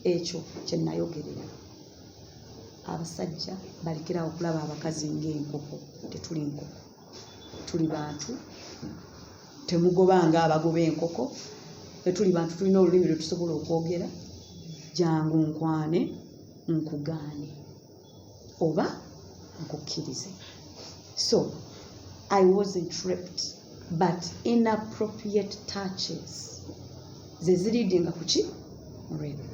ekyo kye nayogerera. Abasajja balekerawo okulaba abakazi ng'enkoko. Tetuli nkoko, tuli bantu. Temugobanga abagoba enkoko. Tuli bantu, tulina olulimi lwe tusobola okwogera. Jangu nkwane nkugaane oba nkukkirize. So I wasn't raped, but inappropriate touches ze ziriidinga ku ki rape.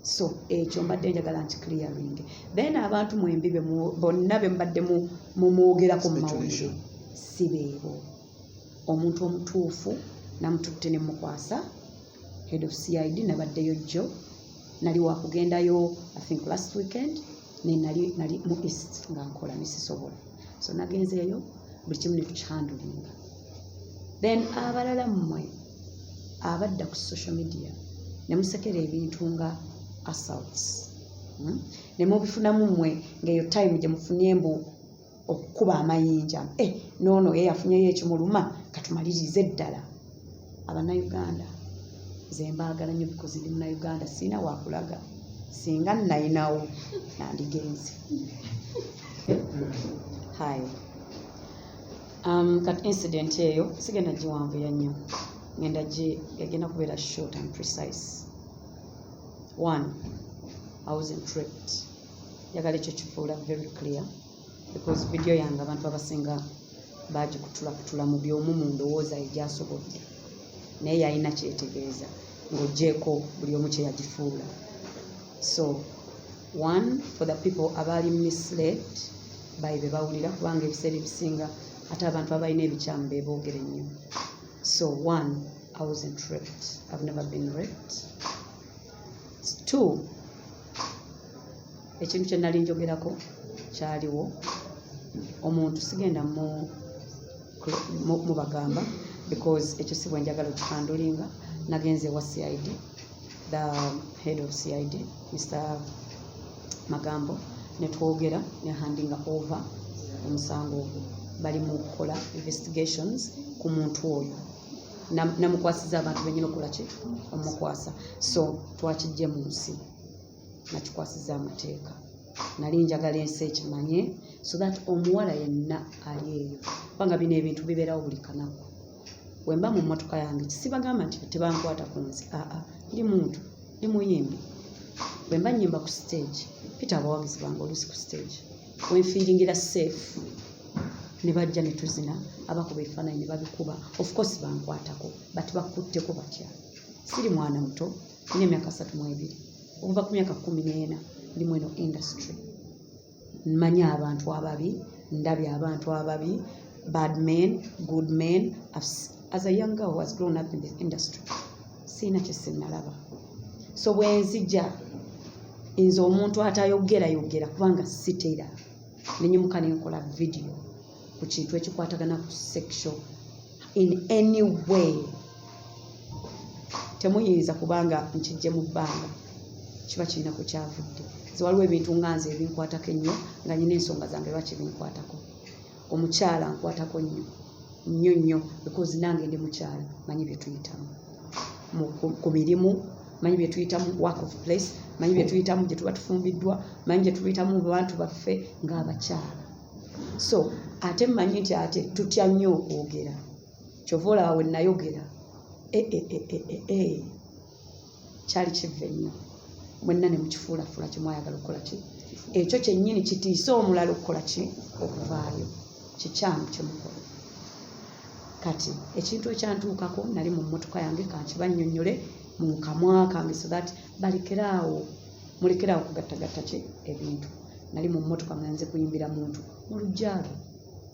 So ekyo mbadde njagala nti clearing. Then abantu mwembi bonna be mbadde mumwogerako mu mawulire si beebo. Omuntu omutuufu namututte ne mukwasa, head of CID, nabaddeyo jjo. Nali wakugendayo I think last weekend, ne nali mu East nga nkola nesisobola. So nagenzeeyo buli kimu ne tukihandulinga. Then abalala mmwe abadda ku social media ne musekera ebintu nga assaults. Ne mubifunamu mmwe ng'eyo time gye mufunye mbu okukuba amayinja. Noono ye yafunyeyo ekimuluma katumalirize ddala. Abannayuganda nze mbaagala nnyo because ndi Munnayuganda, siina wakulaga. Singa nayinawo nandigenze. Hi. Kati incident eyo sigenda giwanvuya nnyo. Yagenda kubeera short and precise. One, I wasn't raped. Yagala ekyo kifuula very clear because video yange abantu abasinga bagikutula mu byomu mu ndowooza egyasobodde. Naye yalina kyetegeeza ng'oggyeko buli omu kye yagifuula. So, one, for the people abaali misled by be bawulira, kubanga ebiseera ebisinga ate abantu abalina ebikyamu beeboogera ennyo. So, one, I wasn't raped. I've never been raped. Two, ekintu kye nali njogerako kyaliwo. Omuntu sigenda mu bagamba because ekyo si bwe njagala okihandulinga. Nagenze wa CID, the head of CID, Mr. Magambo, ne twogera ne handinga over omusango ogwo. Bali mu kukola investigations ku muntu oyo. Namukwasiza abantu bennyini okola ki omukwasa. So twakijje mu nsi nakikwasiza amateeka. Nali njagala ensi ekimanye so that omuwala yenna ali eyo. Kubanga bino ebintu bibeerawo buli kanaku. Bwe mba mu mmotoka yange kisibagamba nti tebankwata ku nsi. Ndi muntu, ndi muyimbi. Bwe mba nnyimba ku stage, pita abawagizi bange oluusi ku stage. Bwe nfiiringira safe, ne bajja ne tuzina, abakuba ebifaananyi ne babikuba. Of course bankwatako, but bakutteko batya. Siri mwana muto, nina emyaka 32. Okuva ku myaka 14 ndi mu eno industry. Manya abantu ababi, ndabye abantu ababi, bad men, good men. As a young girl who has grown up in the industry, siina kye sinnalaba. So bwe nzija nze omuntu atayogera kubanga sitera nenyimuka nenkola video ku kintu ekikwatagana ku sexual in any way. Temuyinza kubanga nkijje mu bbanga kiba kirina ku kyavudde. Nze waliwo ebintu nga nze ebinkwatako ennyo nga nyina ensonga zange lwaki binkwatako. Omukyala nkwatako nnyo because nange ndi mukyala, manyi bye tuyitamu ku mirimu, manyi bye tuyitamu work of place, manyi bye tuyitamu gye tuba tufumbiddwa, manyi bye tuyitamu mu bantu baffe ng'abakyala. So ate mmanyi nti ate tutya nnyo okwogera. Kyova olaba we nayogera kyali kiva ennyo. Mwenna ne mukifuulafula kimwayagala okukola ki. Ekyo kyennyini kitiisa omulala okukola ki okuvaayo. Kikyamu kyemukola. Kati ekintu ekyantuukako nali mu mmotoka yange kankibannyonnyole mu kamwa kange so that mulekerawo kugattagatta ki ebintu. Nali mu mmotoka nga nze kuyimbira muntu mu lujjalo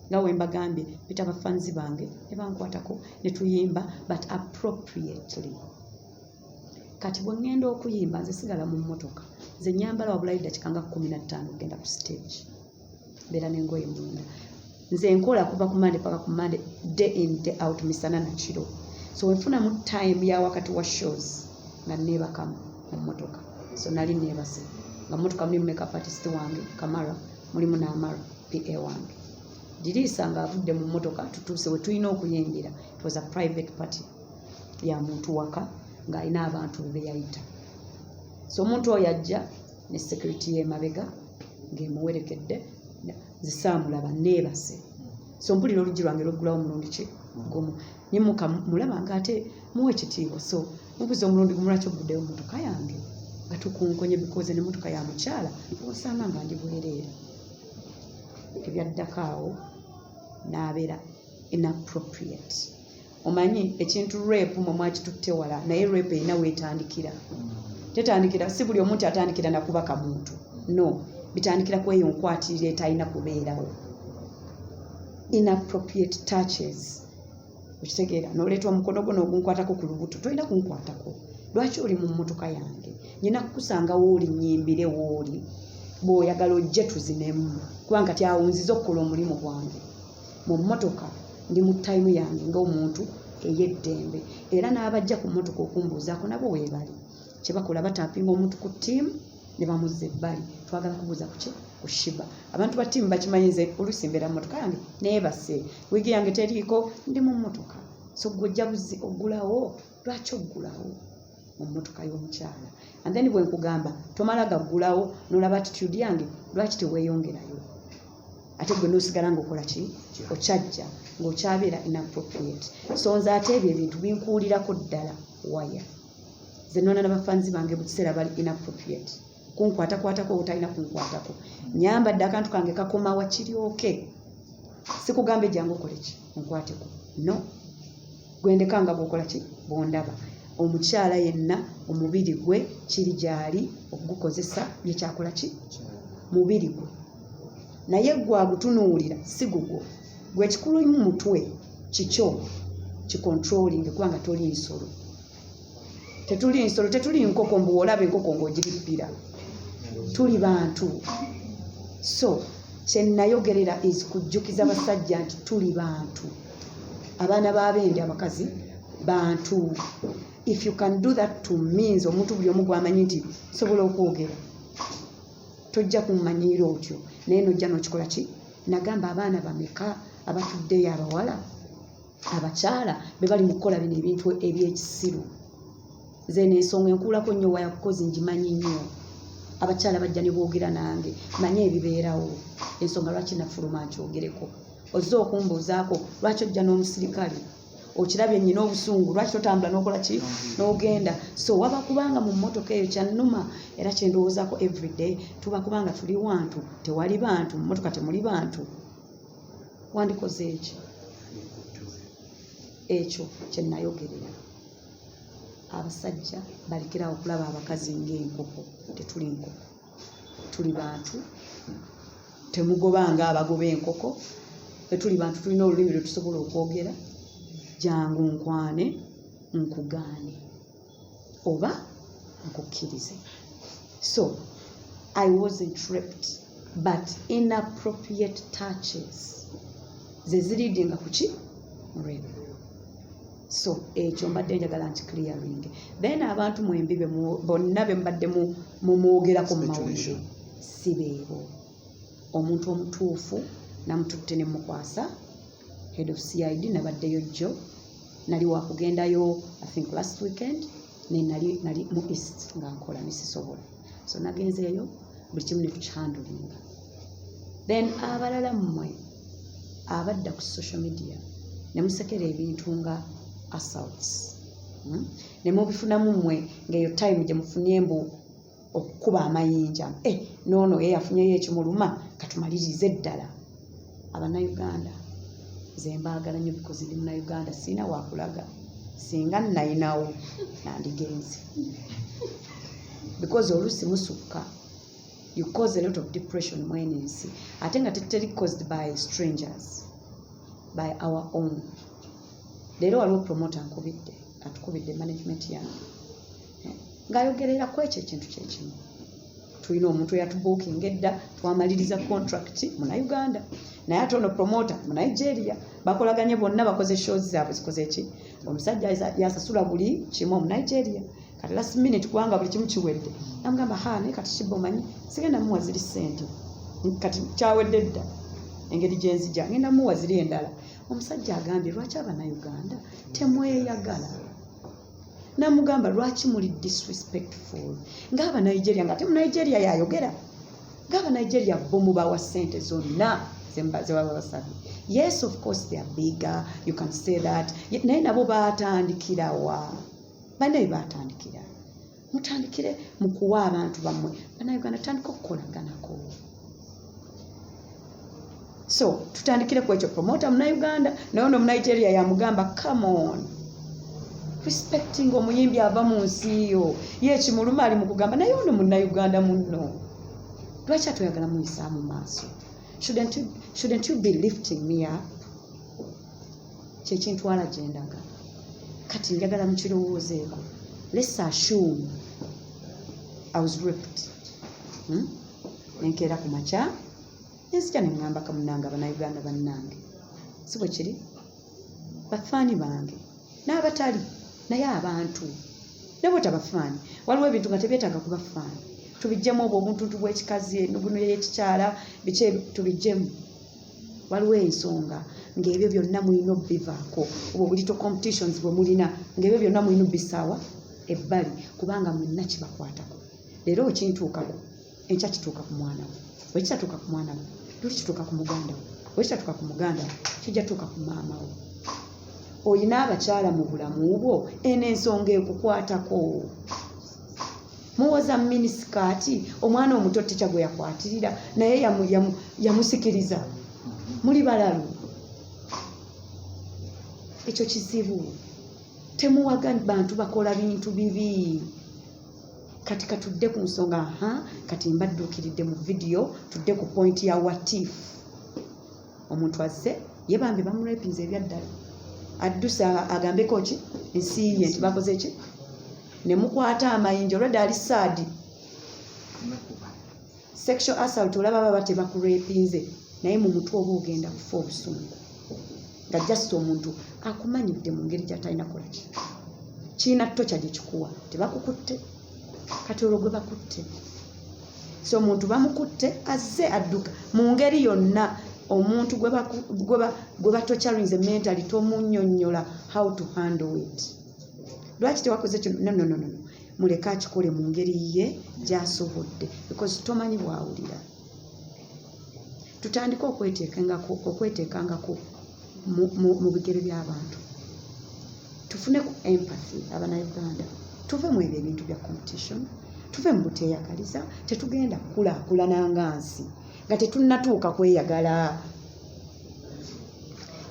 nga we mbagambye bita bafanzi bange ne bankwatako ne tuyimba but appropriately. Kati bwe ngenda okuyimba nze sigala mu mmotoka, nze nyambala wabulayo dakiika nga 15 okugenda ku stage. Mbeera n'engoye munda. Nze nkola kuva ku Monday paka ku Monday, day in day out, misana na kiro. So wenfuna mu time ya wakati wa shows nga neebakamu mu mmotoka. So nali neebase nga mmotoka mulimu makeup artist wange Kamara, mulimu n'Amara PA wange. Diriisa nga avudde mu mmotoka tutuuse we tulina okuyimbira. It was a private party ya muntu waka ng'alina abantu be yayita. so omuntu oyo ajja ne security y'emabega ng'emuwerekedde zisaamulaba neebase so mpulira oluggi lwange lwaggulawo omulundi ki gumu nyimuka mulaba nga ate muwa ekitiibwa so mubuza omulundi gumu lwaki oguddeyo mu mmotoka yange nga tukunkonye bikoze n'emmotoka ya mukyala osanga nga ndi bwereere ebyaddako awo n'abeera inappropriate omanyi ekintu rape mwe mwakitutte wala naye rape erina weetandikira tetandikira si buli omuntu atandikira nakubaka muntu no bitandikira kweyo nkwatirira etalina kubeerawo inappropriate touches okitegeera n'oleeta omukono gwo n'ogunkwatako ku lubuto tolina kunkwatako lwaki oli mu mmotoka yange nyina kukusanga wooli nyimbire wooli bw'oyagala ojje tuzinemu kubanga tyawunziza okukola omulimu gwange mu mmotoka ndi mu tayimu yange ng'omuntu ey'eddembe era n'abajja ku mmotoka okumbuuzaako nabo weebali kye bakola bataapinga omuntu ku ttiimu ne bamuzza ebbali twagala kubuuza kuki ku Sheebah abantu ba ttiimu bakimanyi nze oluusi mbeera mu mmotoka yange neebase wiigi yange teriiko ndi mu mmotoka so gw'ojja buzi oggulawo lwaki oggulawo mu mmotoka y'omukyala and then bwe nkugamba tomala gaggulawo n'olaba attitude yange lwaki teweeyongerayo ate gwe n'osigala ng'okola ki okyajja ng'okyabeera inappropriate so nze ate ebyo ebintu binkuwulirako ddala waya ze noona n'abafanzi bange mu kiseera bali inappropriate kunkwatakwatako otalina kunkwatako nyambadde akantu kange kakomawa kiryoke sikugambe jangu okole ki nkwateko no gwendekanga bw'okola ki bw'ondaba omukyala yenna omubiri gwe kiri gyali okugukozesa byekyakola ki mubiri gwe naye gwagutunuulira si gugwo gwe kikulu mu mutwe kikyo kikontroling kubanga toli nsolo tetuli nsolo tetuli nkoko mbuwolaba enkoko ng'ogirippira tuli bantu so kyenayogerera is kujjukiza abasajja nti tuli bantu abaana b'abendi abakazi bantu if you can do that to means omuntu buli omu gwamanyi nti sobola okwogera tojja kummanyiira otyo naye nojja n'okikola ki nagamba abaana bameka abatuddeyo abawala abakyala be bali mu kukola bino ebintu ebyekisiru ze n'ensonga enkuulako nnyo waya kukozi ngimanyi nnyo abakyala bajja ne boogera nange manye ebibeerawo ensonga lwaki nafuluma nkyogereko ozze okumbuuzaako lwaki ojja n'omusirikale okirabye nnyina obusungu lwaki totambula n'okola ki n'ogenda so waba kubanga mu mmotoka eyo kyannuma era kyendowoozaako everyday tuba kubanga tuli wantu tewali bantu mu mmotoka temuli bantu wandikoze ekyo kyenayogerera abasajja balekerawo okulaba abakazi ng'enkoko tetuli nkoko tuli bantu temugobanga abagoba enkoko tetuli bantu tulina olulimi lwe tusobola okwogera jangu nkwane nkugaane oba nkukkirize so I wasn't raped but inappropriate touches ze ziriidinga kuki rape so ekyo mbadde njagala nti clearing then abantu mwembi bonna be mbadde mumwogerako mu mawulire si beebo omuntu omutuufu namututte ne mukwasa head of CID nabaddeyo jjo nali wakugendayo I think last weekend ne nali mu east nga nkola nesisobola so nagenzeeyo buli kimu ne tukihandulinga then abalala mmwe abadda ku social media ne musekera ebintu nga assaults ne mubifunamu mmwe ng'eyo time gye mufunye mbu okukuba amayinja noono ye yafunyeyo ekimuluma katumalirize ddala abannayuganda ze mbaagala nnyo because ndi munnayuganda siina wakulaga singa nnayinawo nandigenze because oluusi musukka you cause a lot of depression mwenensi ate nga teteri caused by strangers by our own leero waliwo promoter atukubidde management yange ng'ayogerera ku ekyo ekintu kyekimu tulina omuntu eyatubooking edda twamaliriza contract munnayuganda naye ate ono promoter mu Nigeria bakolaganye bonna bakoze shows zaabwe zikoze ki omusajja yasasula buli kimu mu Nigeria kati last minute kubanga buli kimu kiwedde namugamba naye kati Sheebah omanyi sigenda muwa ziri ssente kati kyawedde dda engeri gyenzija ngenda muwa ziri endala omusajja agambye lwaki abannayuganda temweyagala namugamba lwaki muli disrespectful ng'aba Nigeria ng'ate mu Nigeria yayogera ng'aba Nigeria bo mubawa ssente zonna ze baba basabye. Yes, of course they are bigger, you can say that, naye nabo baatandikira wa banaye baatandikira mutandikire mu kuwa abantu bammwe bannayuganda tandika okukolaganako. So tutandikire ku ekyo promota munnayuganda naye ono Nigeria yamugamba come on, respecting omuyimbi ava mu nsi yo ye ekimuluma ali mu kugamba naye ono munnayuganda munno lwaki atweyagala muyisa mu maaso. Shouldn't you be lifting me up? Kyekintwala gye ndaga kati njagala mukirowoozeeko. Let's assume I was raped. Nenkeera ku makya nenzija ne ŋŋamba kamunange abannayuganda bannange si bwe kiri bafaani bange n'abatali naye abantu ne bwe tabafaani waliwo ebintu nga tebyetaaga kubafaani tubijjemu obwo obuntuntu bw'ekikazi enuguno y'ekikyala biki tubijjemu. Waliwo ensonga ng'ebyo byonna mulina obbivaako obwo bulito competitions bwe mulina ng'ebyo byonna mulina obbisaawa ebbali kubanga mwenna kibakwatako. Leero okintuukako enkya kituuka ku mwana we, bwe kitatuuka ku mwana we luli kituuka ku muganda we, bwe kitatuuka ku muganda we kijja tuuka ku maama we. Oyina abakyala mu bulamu bwo eno ensonga ekukwatako. Muwoza minisikaati omwana omuto techa gwe yakwatirira naye yamusikiriza muli balalu. Ekyo kizibu. Temuwaga bantu bakola bintu bibi. Kati katudde ku nsonga kati mbadduukiridde mu video tudde ku point ya watif. Omuntu azze ye bambi bamurepinze ebyaddala addusa agambeko ki ensi ye nti bakoze ki ne mukwata amayinja olwedde ali saadi sexual assault olaba baba tebakurepinze naye mu mutwe oba ogenda kufa obusungu nga just omuntu akumanyidde mu ngeri gyatalina kola ki kiina tocha gye kikuwa tebakukutte kati olwo gwe bakutte. So omuntu bamukutte azze adduka mu ngeri yonna omuntu gwe batocharinze mentally tomunnyonnyola how to handle it. Lwaki tewakoze kino? No. Muleka akikole mu ngeri ye gy'asobodde because tomanyi bwawulira. Tutandike okweteekangako mu bigere by'abantu. Tufune ku empathy abannayuganda. Tuve mu ebyo ebintu bya competition. Tuve mu buteeyagaliza. Tetugenda kukulaakulana nga nsi nga tetunnatuuka kweyagala.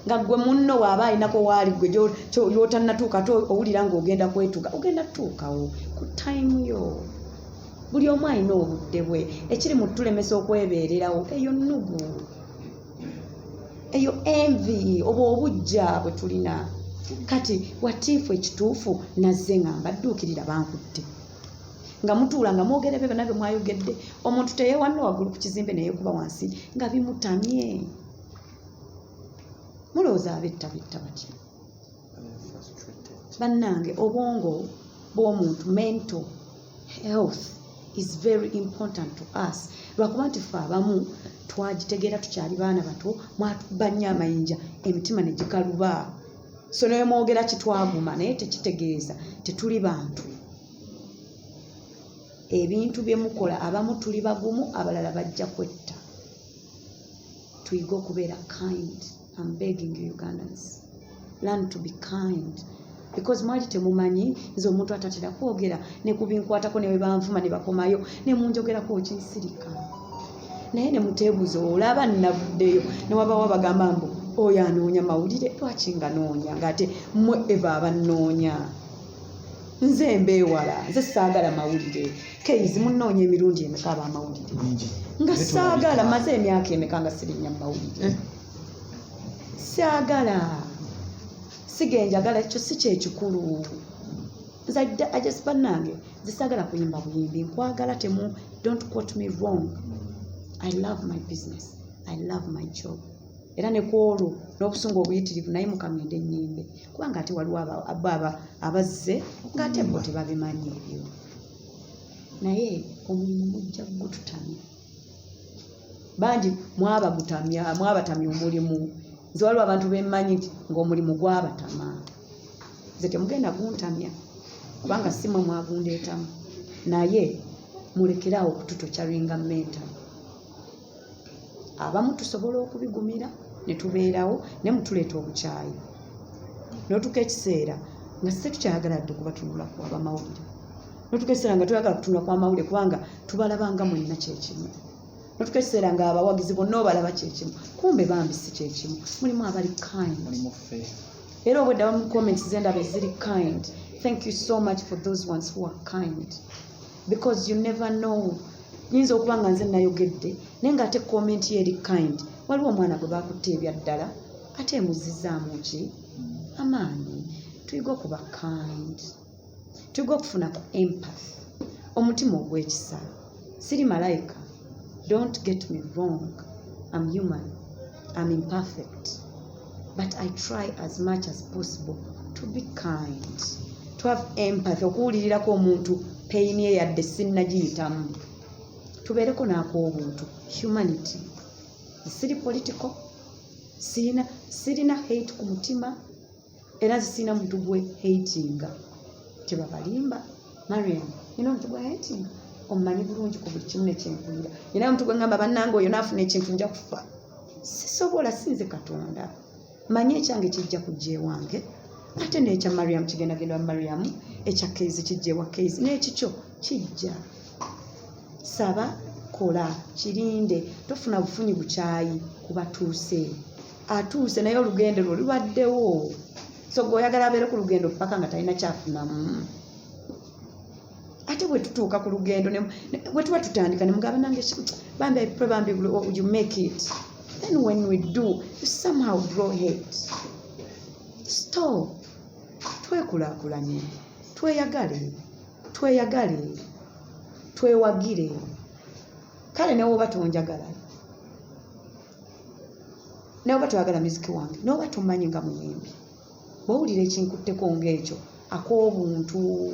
Nga gwe munno waaba alinako waali gwe gy'otannatuuka ate owulira ng'ogenda kwetuuka ogenda tuukawo ku time yo. Buli omu alina obudde bwe. Ekiri mu tulemesa okwebeererawo eyo nnugu eyo envy oba obujja bwe tulina. Kati watiifu ekituufu nazze nga mbadduukirira bankutte nga mutuula nga mwogere bebe nabyo mwayogedde omuntu teyeewanna waggulu ku kizimbe naye kuba wansi nga bimutamye. Mulowooza abetta batya? Bannange obwongo bw'omuntu mental health is very important to us. Lwakuba nti ffe abamu twagitegeera tukyali baana bato mwatubanya amayinja emitima ne gikaluba. So naye mwogera kitwaguma naye tekitegeeza tetuli bantu. Ebintu bye mukola abamu tuli bagumu abalala bajja kwetta. Tuyige okubeera kind. I'm begging you Ugandans. Learn to be kind. Because mwali temumanyi nze omuntu atatera kwogera ne kubinkwatako ne banvuma ne bakomayo ne munjogerako kinsirika. Naye ne muteebuza olaba nnavuddeyo ne wabawa bagamba mbu oyo anoonya mawulire lwaki nga noonya ng'ate mmwe eva abannoonya. Nze mbeewala nze saagala mawulire. Keizi munnoonya emirundi emeka aba amawulire nga saagala maze emyaka emeka nga sirinnya mawulire. Saagala sigenjagala ekyo si kyekikulu. Nze just bannange nze saagala kuyimba buyimbi nkwagala temu don't quote me wrong. I love my business. I love my job. Era ne kwolwo n'obusungu obuyitirivu naye mukamende ennyimbe kubanga ate waliwo abazze ng'ate bo tebabimanyi ebyo. Naye omulimu mujja gututamya. Bangi mwabatamya omulimu. Nze waliwo abantu bemmanyi nti ng'omulimu gwabatama. Nze temugenda guntamya. kubanga simwe mwagundeetamu naye mulekerawo okututokyalinga menta. Abamu tusobola okubigumira ne tubeerawo ne mutuleeta obukyayi n'otuka ekiseera nga sise tukyayagala dde kubatunula kwaba mawulire n'otuka ekiseera nga tuyagala kutunula kwa mawulire kubanga tubalabanga mwenna kyekimu n'otuka ekiseera nga abawagizi bonna obalaba kyekimu kumbe bambi si kyekimu mulimu abali kind era obwedda mu comments zendaba eziri kind. Thank you so much for those ones who are kind because you never know. Nyinza okuba nga nze nayogedde naye ng'ate comment ye eri kind. Waliwo omwana gwe bakutte ebyaddala ate emuzizaamu ki amaanyi. Tuyiga okuba kind, tuyiga okufuna ku empathy, omutima ogw'ekisa. Siri malayika, don't get me wrong, I'm human, I'm imperfect, but I try as much as possible to be kind, to have empathy, okuwulirirako omuntu pain ye yadde sinnagiyitamu. Tubeereko n'ak'obuntu, humanity. Siri political, sirina hate ku mutima, era sirina muntu gwe hatinga. Tebabalimba, Mariam, nina omuntu gwe hatinga. Omumanyi bulungi ku buli kimu nekyenkulira. Nina omuntu gwe ngamba bannange oyo naafuna ekintu nja kufa. Sisobola, sinze Katonda. Manyi ekyange kijja kujja ewange, ate n'ekya Mariam kigendagenda Mariam, ekya Kezi kijja ewa Kezi, n'ekikyo kijja. Saba, kola, kirinde, tofuna bufunyi bukyayi kubatuuse. Atuuse naye olugendo lwo lubaddewo. So gweoyagala abeere ku lugendo paka nga talina kyafunamu. Ate bwe tutuuka ku lugendo bwe tuba tutandika ne mugamba nange bambi you make it. Then when we do, you somehow grow hate. Stop. Twekulaakulanye, tweyagale, twewagire. Kale ne woba tonjagala, ne woba toyagala muziki wange, ne woba tomanyi nga muyimbi, bw'owulira ekinkutteko ng'ekyo ak'obuntu,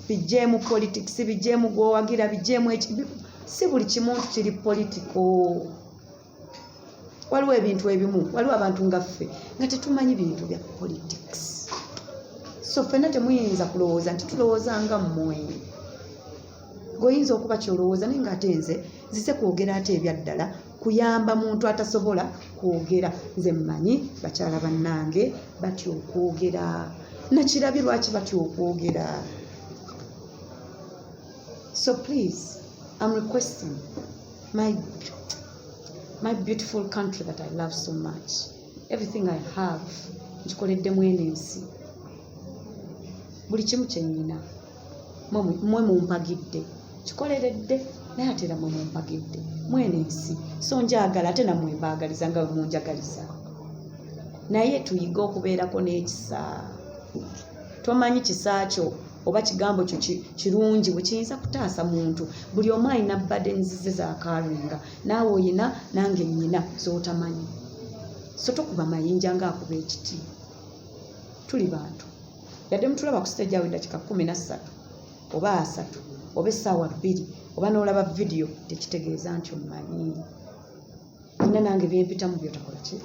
bijjeemu politics, bijjeemu gwowagira, bijjeemu si buli kimu kiri political. Waliwo ebintu ebimu, waliwo abantu nga ffe nga tetumanyi bintu bya politics. So ffenna temuyinza kulowooza nti tulowooza nga mmwe. Goyinza okuba kyolowooza naye ng'ate nze nzize kwogera ate ebyaddala kuyamba muntu atasobola kwogera. Nze mmanyi bakyala bannange batya okwogera, nakirabye lwaki batya okwogera. So please, I'm requesting my beautiful country that I love so much, everything I have, nkikoledde mwene ensi, buli kimu kye nnina mmwe mumpagidde, kikoleredde naye ate era mmwe mumpagidde, mwene ensi. So njagala ate nammwe mbaagaliza nga bwe munjagaliza, naye tuyiga okubeerako n'ekisa. Tomanyi kisa kyo oba kigambo kyo kirungi bwe kiyinza kutaasa muntu. Buli omu alina burdens ze zaakaaringa, naawe oyina nange nnyina z'otamanyi. So tokuba mayinja ng'akuba ekiti. Tuli bantu, yadde mutulaba ku stage awo eddakiika 13 oba 3 oba essaawa 2 oba n'olaba vidiyo, tekitegeeza nti omumanyi. Nina nange byempitamu byotakola ki?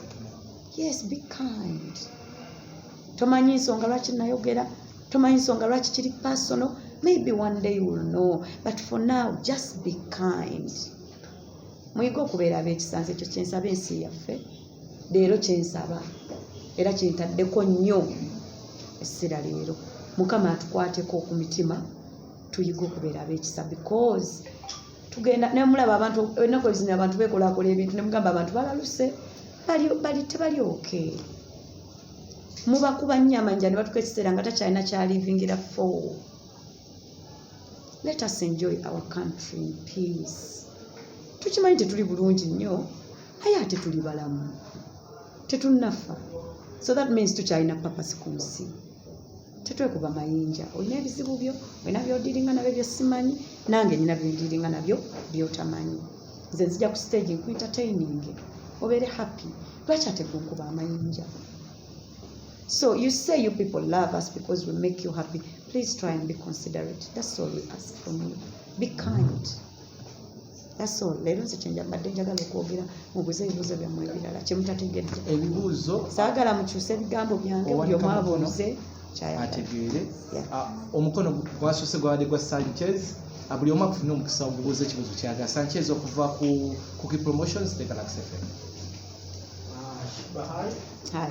Yes, be kind. Tomanyi nsonga lwaki nayogera, tomanyi nsonga lwaki kiri personal. Maybe one day you will know, but for now just be kind. Muyiga okubeera ab'ekisanze, ekyo kyensaba ensi yaffe leero, kyensaba era kyentaddeko nnyo essira leero. Mukama atukwateko ku mitima, tuyiga okubeera ab'ekisa because tugenda ne mulaba abantu ennaku ezimu abantu beekolaakola ebintu ne mugamba abantu balaluse tebali okay. Mubakuba nnyo amanja ne batuka ekiseera nga takyalina kyalivingira for. Let us enjoy our country in peace. Tukimanyi tetuli bulungi nnyo naye ate tuli balamu, tetunnafa. So that means tukyalina papasi ku nsi. Tetwekuba mayinja. Olina ebizibu byo, olina byodiringa nabyo byosimanyi, nange nina byodiringa nabyo byotamanyi. Nze nzija ku stage nkuentertaining, obeere happy. Lwaki ate gunkuba amayinja? So you say you people love us because we make you happy. Please try and be considerate. That's all we ask from you. Be kind. That's all. Leero nze kyenjabadde njagala okwogera mubuuze ebibuuzo byammwe ebirala kye mutategedde. Ebibuuzo saagala mukyuse ebigambo byange buli omu abuuze. ategeere omukono gwasose gwabadde gwa Sanchez buli omu akufuna omukisa ogubuuza ekibuzo kyaga Sanchez okuva ku Ki Promotions the Galaxy FM. Sheebah, hi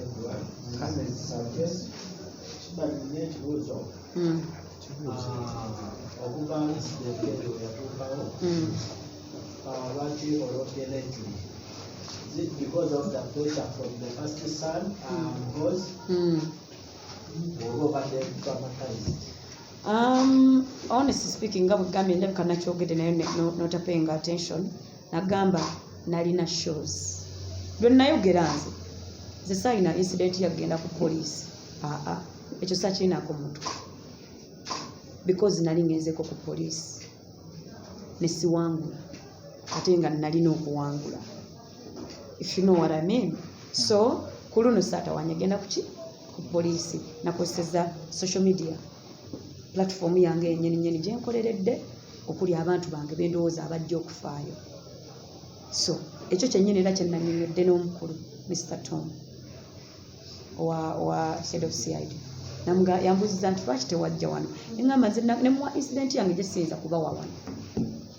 everyone. My name is Sanchez. Sheebah nina ekibuuzo okuva incident eyo yatuukawo lwaki olwodde lately. Is it because of the pressure from the first son because obadde traumatized? Honestly speaking, nga bugambye ndabika nakyogedde naye notapaying attention. Nagamba nalina shows byonnayogera nze sayina incident yagenda ku police. Ekyo sakirinako muntu because nali ngenzeko ku police nesiwangula ate nga nalina okuwangula, if you know what I mean. So kuluno saata wanyegenda ku police nakozeseza social media platform yange ennyeni gyenkoleredde okuli abantu bange bendowooza abajja okufaayo. So ekyo kyennyini era kyenanyonyodde n'omukulu Mr. Tom wa head of CID yambuuziza nti lwaki tewajja wano, eŋŋamba nze ne muwa incident yange gye siyinza kubawa wano,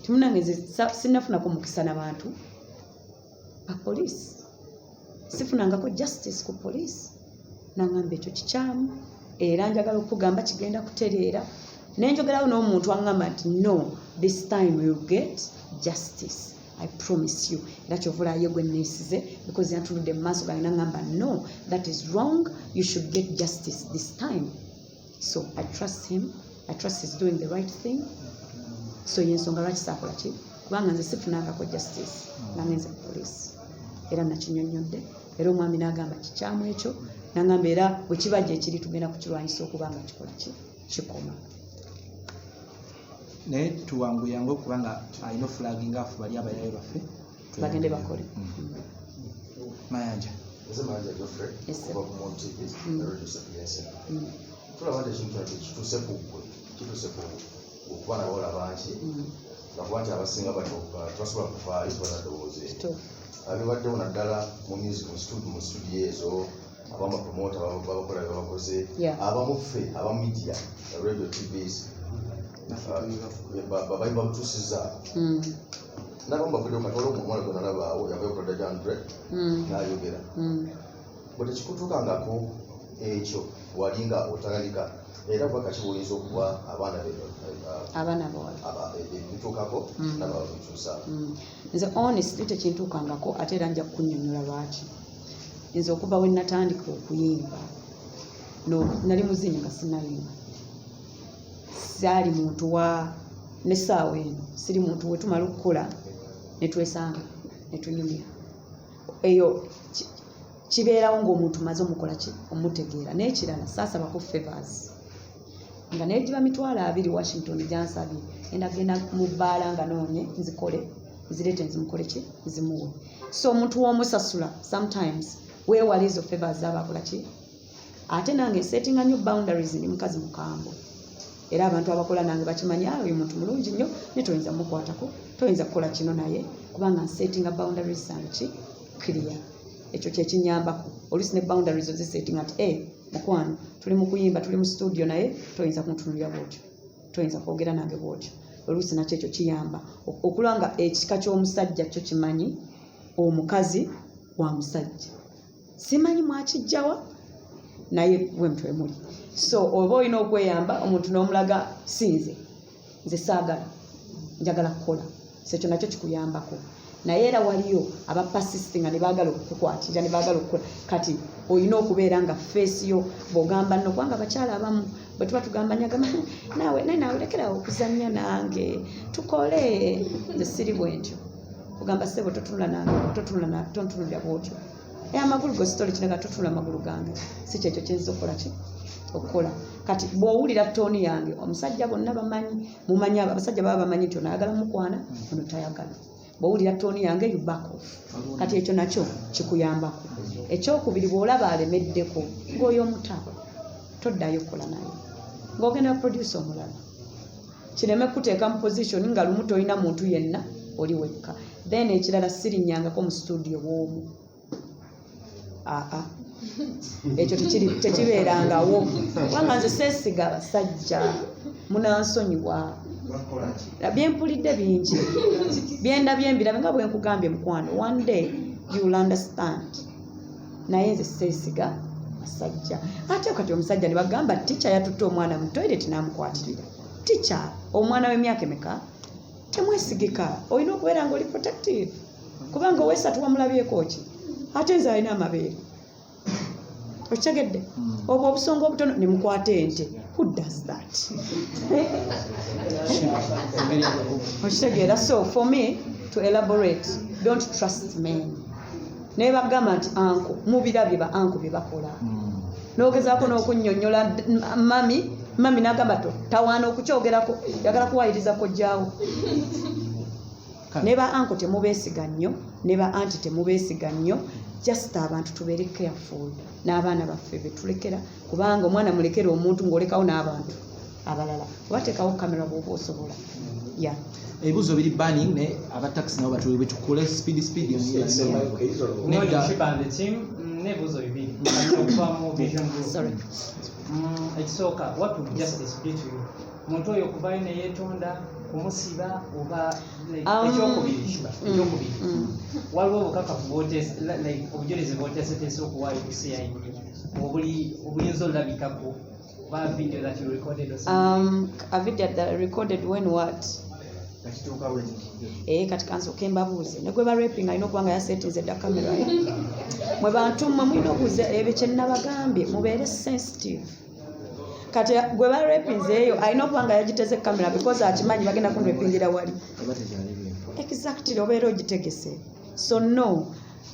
timunange nze sinnafunako mukisa n'abantu ba police, sifunangako justice ku police. Naŋŋamba ekyo kikyamu era njagala okugamba kigenda kutereera, nenjogerawo n'omuntu aŋŋamba nti no, this time you'll get justice, I promise you. Era kyovula ye gwe neesize because yantunudde mu maaso gange naŋŋamba no, that is wrong, you should get justice this time. So I trust him, I trust he's doing the right thing. So yensonga lwaki saakola ki, kubanga nze sifunangako justice nga ngenze ku police era nakinyonnyodde. Era omwami n'agamba kikyamu ekyo, n'agamba era bwe kibajja ekiri tugenda kukirwanyisa okuba nga kikola kikoma. Naye tuwanguyange okuba nga alina flagging off bali abayaye baffe bagende bakole. Mayanja Mayanja Geoffrey kuva ku Monti Radio Sapienza. Tulaba nti ekintu ekyo kituuse ku okuba nabawala bangi lwakuba nti abasinga tebasobola kuvaayo tebanadowooze abibaddewo naddala mu music mu studio ezo abamu bapromota babakola byebakoze abamu ffe aba media radio tvs babayi babutuusiza n'abamu bavuddewo kati waliwo omwana gwe nalabaawo yavayo ku Dr. Andre n'ayogera bwe tekikutuukangako ekyo wali nga otalalika era kuba kati bwoyinza okuba abaana ebituukako n'ababituusa. Nze honestly tekintuukangako ate era nja kukunnyonnyola lwaki. Nze okuva we natandika okuyimba nali muzinyi nga sinnayimba, saali muntu wa n'essaawa eno siri muntu we tumala okukola ne twesanga ne tunyumya. Eyo kibeerawo ng'omuntu maze omukola ki omutegeera. N'ekirala saasabako favors nga neegiba mitwalo 2 Washington gyansabye endagenda mu bbaala nga noonye nzikole nzireete nzimukole ki nzimuwe. So omuntu w'omusasula sometimes weewala ezo favors z'abakola ki. Ate nange settinga nnyo boundaries ni mukazi mukambwe era abantu abakola nange bakimanyi oyo muntu mulungi nnyo ne toyinza mukwatako, toyinza kukola kino naye kubanga settinga boundaries zange ki clear. Ekyo kyekinyambako oluusi ne boundaries ozisettinga ati mukwano tuli mu kuyimba tuli mu studio naye toyinza kuntunulira bwotyo, toyinza kwogera nange bwotyo. Oluusi nakyo ekyo kiyamba okulanga ekika ky'omusajja kyo kimanyi omukazi wa musajja simanyi mwakijjawa naye we mutwe muli. So oba olina okweyamba omuntu n'omulaga sinze nze saagala njagala kukola, so ekyo nakyo kikuyambako. Naye era waliyo abapasistinga ne baagala okukwatira ne baagala okukola. Kati olina okubeera nga feesi yo bw'ogamba nno kubanga abakyala abamu bwe tuba tugambanyagamba nawe lekerawo okuzannya nange tukole. Nze siri bwentyo ogamba ssebo totunula nange tontunulira bwotyo amagulu go sitole kinaga totunula amagulu gange si kyekyo kyenza okukola ki okukola. Kati bw'owulira tooni yange omusajja bonna bamanyi mumanyi abasajja baba bamanyi nti onayagala mukwana ono tayagala. Bw'owulira tooni yange you back off. Kati ekyo nakyo kikuyambako. Ekyokubiri bw'olaba alemeddeko ng'oyo omutaba toddayo kukola naye ng'ogenda producer omulala kireme kuteeka mu position nga lumu toyina muntu yenna oli wekka. Then ekirala sirinyangako mu studio bw'omu ekyo tekibeerangawo kubanga nze seesiga abasajja munansonyiwa byempulidde bingi byendabye embirabe nga bwe nkugambye mukwano one day you will understand naye nze seesiga basajja ate kati omusajja ne bagamba ticca yatutte omwana mu toilet n'amukwatirira ticca omwana w'emyaka emeka temwesigika olina okubeera nga oli protective kubanga owesatu wamulabyeko ki ate nze alina amabeere okitegedde obwo obusonga obutono ne mukwata ente who does that okitegeera so for me to elaborate don't trust men naye bagamba nti anko mubirabye ba anko bye bakola n'ogezaako n'okunnyonnyola mami n'agamba tawaana okukyogerako yagala kuwayiriza kojjaawo ne ba anko temubeesiga nnyo ne ba anti temubeesiga nnyo just abantu tubeere careful n'abaana baffe betulekera kubanga omwana mulekera omuntu ng'olekawo n'abantu abalala obateekawo kamera bw'oba osobola ya ebibuuzo biri banning ne abataxi nabo batuwe betukole speed n'ebibuuzo bibiri okuva mu vision group ekisooka what would justice be to you omuntu oyo okuvayo ne yeetonda kumusiba oba ekyokubiri waliwo obukakafu obujulizi bwoteeseteese okuwaayo ku CID obuyinza olabikako oba video that you recorded or something? A video that I recorded when what? Kati kansooka mbabuuze ne gwe ba raping alina okuba nga yasetinze dda kamera mwe bantu mmwe mulina obuuza ebyo kye nnabagambye mubeere sensitive kati gwe ba rapinze eyo alina okuba nga yagiteze kamera because akimanyi bagenda kunrapingira wali exactly obeera ogitegese so no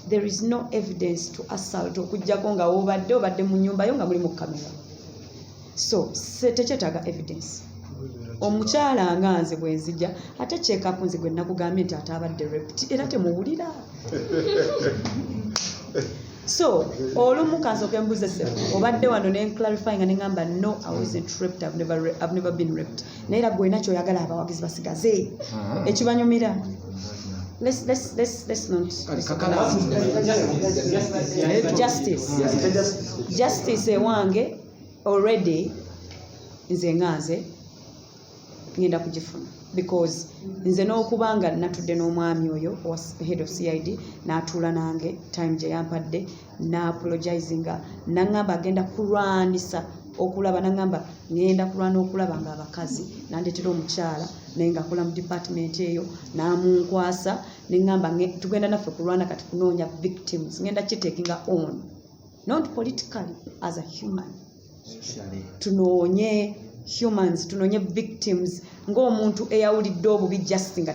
there is no evidence to assault okujjako nga obadde mu nnyumba yo nga muli mu kamera so tekyetaaga evidence omukyala nga nze bwe nzija ate kyekapu nze gwe nakugambye nti ate abadde raped era temuwulira so olumu kansooka embuuze obadde wano ne clarifying ne ngamba no I wasn't raped I've never been raped naye era gwe nakyo oyagala abawagizi basigaze ekibanyumira let's not justice ewange already nze nganze ngenda kugifuna because nze n'okubanga natudde n'omwami oyo head of CID n'atuula nange time gye yampadde n'apologizinga naŋŋamba agenda kulwanisa okulaba naŋŋamba ngenda kulwana okulaba nga abakazi nandeetera omukyala naye ngaakola mu department eyo n'amunkwasa neŋŋamba tugenda naffe kulwana kati kunoonya victims ngenda kitekinga on not politically as a human tunoonye humans tunoonye victims ng'omuntu eyawulidde obubi just nga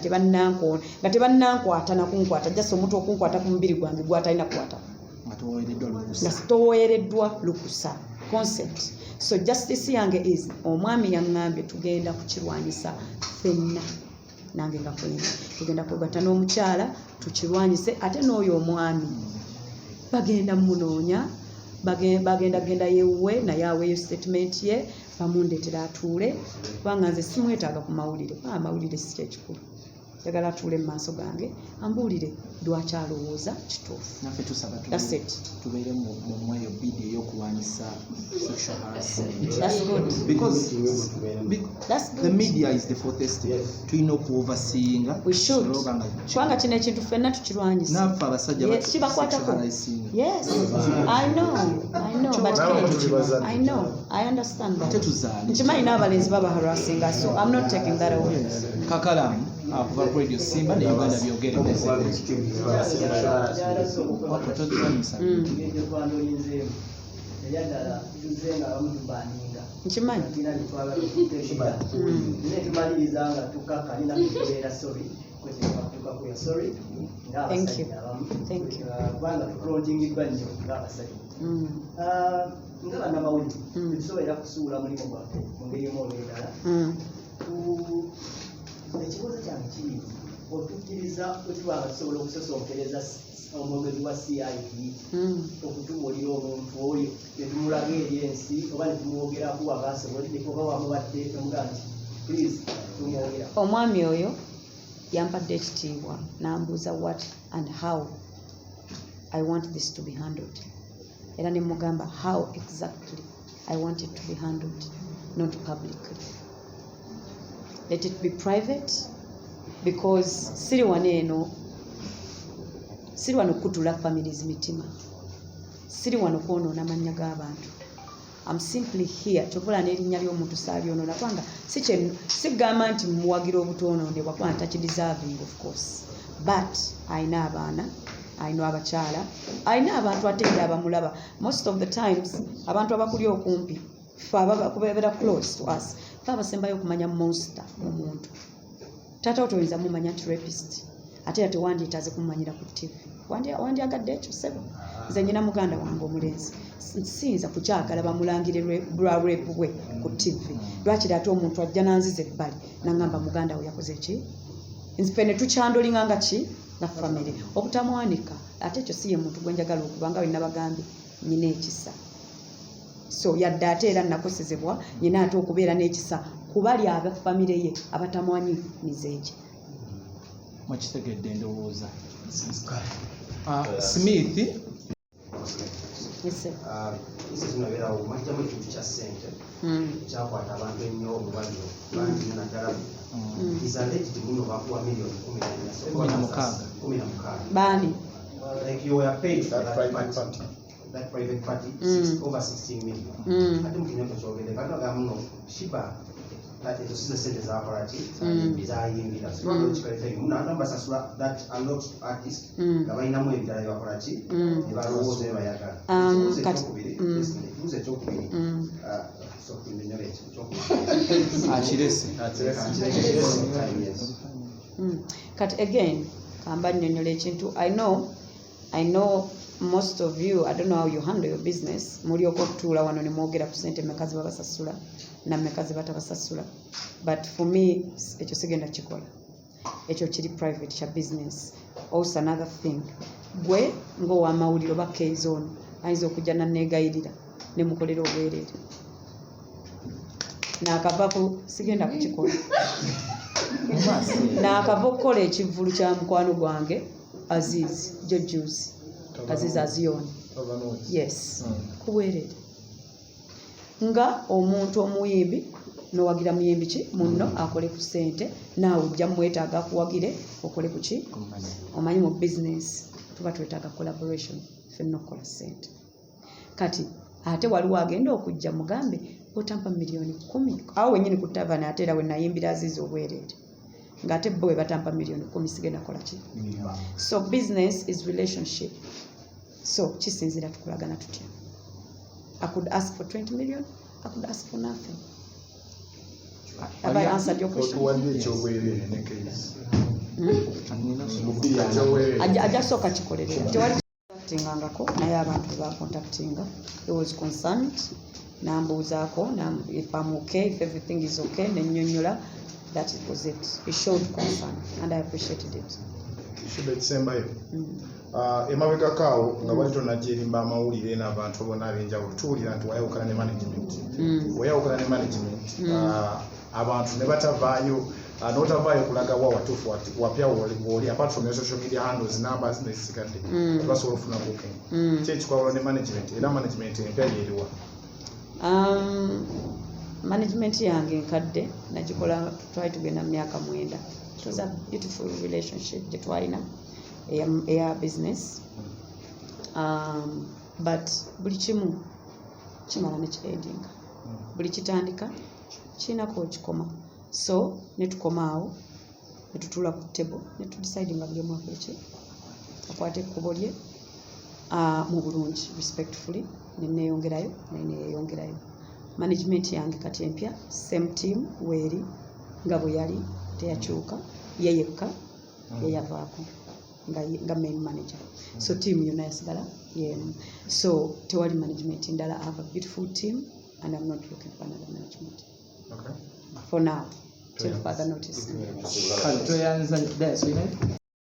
tebannankwata nakunkwata just omuntu okunkwata ku mubiri gwange gwatalina kukwata nga sitoweereddwa lukusa concept so justice yange is omwami yaŋŋambye tugenda kukirwanyisa ffenna nange nga kwena tugenda kwegatta n'omukyala tukirwanyise ate n'oyo omwami bagenda munoonya bagenda yewuwe naye aweeyo statement ye bamundeetera atuule kubanga nze simwetaaga ku mawulire amawulire si kyekikulu njagala atuule mu maaso gange ambuulire lwaki alowooza kituufu naffe tusaba tubeere mu eyo bidi ey'okulwanyisa sexual harassment. That's good. Because That's good. the media is the fourth estate tulina okuoverseeinga We should. Kubanga kino ekintu ffenna tukirwanyisa. naffe abasajja Yes, kibakwatako. Yes, I know, but I understand that. tetuzaale Nkimanyi n'abalenzi baba harassing, so I'm not taking that away. kakalamu akuva ku radio simba ne uganda byogere Nkimanyi. Thank you. Ngaba nabawuli tusobola kusuula mulimu gwaffe mu ngeri emu oba endala. Ekibuuzo kyange kiri otukkiriza bwetubanga tusobola okusosonkereza omwogezi wa CID okutubuulira omuntu oyo netumulaga eri ensi oba netumuwogerako wabaasobola wamubadde omugaa nti please tumwogera. Omwami oyo yampadde ekitiibwa n'ambuuza what and how I want this to be handled. era ne mugamba how exactly I want it to be handled, not publicly. Let it be private, because siri wano kutula families mitima, siri wano kwonoona mannya g'abantu. I'm simply here kyokkola n'erinnya ly'omuntu saalyonoona kubanga sigamba nti muwagira obutoonoonebwa kubanga takideserving of course, but ayina abaana, ayina abakyala, ayina abantu ate era abamulaba. Most of the times abantu abakuli okumpi fe ababeera close to us fe abasembayo okumanya monster mu muntu. Taata otoyinza mumanya nti rapist ate ate wandiitaze kumumanyira ku TV, wandyagadde ekyo sebo. Nze nyina muganda wange omulenzi siyinza kukyagala bamulangire lwa rape bwe ku TV. Lwakiri ate omuntu ajja nanziza ebbali nangamba muganda we yakoze ki, nzipe ne tukyandolinga nga ki nga family. Obutamwanika ate ekyo si ye muntu gwe njagala okuba nga bwe nabagambye nyina ekisa. So yadde ate era nakosezebwa nyina ate okubeera n'ekisa kubali aba family ye abatamwanyi mizeegi. Mwakitegedde ndowooza. Smith. Yes, sir. Isi zinabeerawo majjamu ekintu kya ssente kyakwata abantu ennyo obulwadde bangi naddala isalleged muno bakuwa miliyoni 16. Baani? Like you were paid for that private party over 16 million. Ate mukinyoko kyogere kanoga muno Sheebah ate tosize sente zakola ki bizayimbira sibano kikalete muno ate basasula that are not artists nga balinamu ebirala bakola ki ne balowooza bye bayagala. Tuze kyokubiri so kundinyole ekyo Akirese. Kati again kamba nnyonnyola ekintu. I know most of you, I don't know how you handle your business. Muli okutuula wano ne mwogera ku ssente mmeka ze babasasula na mmeka ze batabasasula, but for me ekyo sigenda kikola, ekyo kiri private kya business. Also another thing, gwe ng'owamawulire oba K-Zone ayinza okujja nanneegayirira ne mukolera obwereere naakavaku sigenda kukikola. Naakava okukola ekivvulu kya mukwano gwange Aziz Jojuzi Aziz Azion. Yes. Kubwereere nga omuntu omuyimbi nowagira muyimbi ki munno akole ku ssente naawe ojja mwetaaga kuwagire okole ku ki omanyi mu business tuba twetaaga collaboration ffenna okukola ssente. Kati ate waliwo agenda okujja mugambe otampa miliyoni 10 awo wennyini ku tavana ate era we nayimbira Aziz obwereere ng'ate bo we batampa miliyoni 10 sigenda kola ki. So business is relationship. So kisinzira tukolagana tutya. I could ask for 20 million, I could ask for nothing. Have I answered your question? Ajasooka kikolere tewali contactingangako naye abantu ba contactinga. He was concerned nambuuzaako if I'm okay, if everything is okay, nennyonnyola. That was it. He showed concern and I appreciated it. Sheebah ekisembayo emabega kaawo nga bali tonagyerimba amawulire n'abantu bonna ab'enjawulo tuwulira nti wayawukana ne management. Wayawukana ne management abantu ne batavaayo n'otavaayo kulaga wa watuufu wapya woli apart from your social media handles numbers nezisigadde basobola okufuna booking. Ki ekikwawula ne management era management empya yeeriwa? Management yange nkadde nagikola twali tugenda mu myaka 9. It was a beautiful relationship gye twalina eya business, but buli kimu kimala ne kiendinga, buli kitandika kiinako okikoma. So ne tukoma awo ne tutuula ku table ne tudecide nga buli omu akola akwate ekkubo lye mu bulungi respectfully. Ne neeyongerayo naye neeyongerayo. Management yange kati empya same team weeri nga bwe yali teyakyuka, ye yekka yeyavaako nga main manager. So team yonna yasigala yeemu. So tewali management ndala. I have a beautiful team and I'm not looking for another management. Okay. For now till further notice. Kale toyanza